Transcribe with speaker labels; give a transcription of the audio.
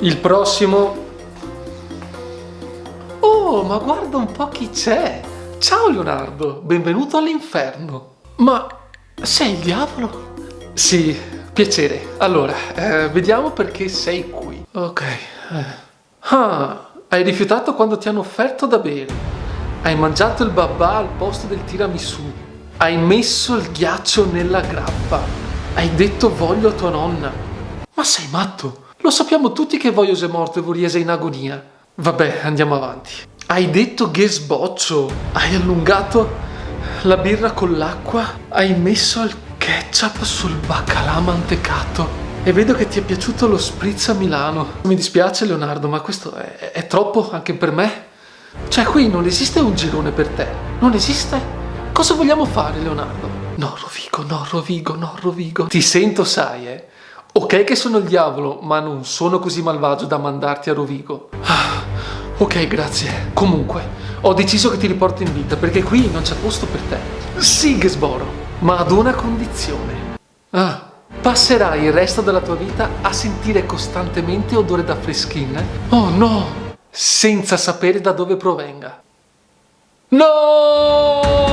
Speaker 1: Il prossimo... Oh, ma guarda un po' chi c'è! Ciao Leonardo, benvenuto all'inferno. Ma sei il diavolo? Sì, piacere. Allora, vediamo perché sei qui. Ok. Ah, hai rifiutato quando ti hanno offerto da bere. Hai mangiato il babà al posto del tiramisù. Hai messo il ghiaccio nella grappa. Hai detto voglio tua nonna. Ma sei matto? Lo sappiamo tutti che Voglio è morto e Voriese è in agonia. Vabbè, andiamo avanti. Hai detto che sboccio. Hai allungato la birra con l'acqua. Hai messo il ketchup sul baccalà mantecato. E vedo che ti è piaciuto lo spritz a Milano. Mi dispiace Leonardo, ma questo è troppo anche per me. Cioè qui non esiste un girone per te. Non esiste? Cosa vogliamo fare Leonardo? No Rovigo, no Rovigo, no Rovigo. Ti sento, sai, Ok che sono il diavolo, ma non sono così malvagio da mandarti a Rovigo. Ok, grazie. Comunque, ho deciso che ti riporto in vita, perché qui non c'è posto per te. Sì, Gesboro, ma ad una condizione. Passerai il resto della tua vita a sentire costantemente odore da freschin. Oh no! Senza sapere da dove provenga. No!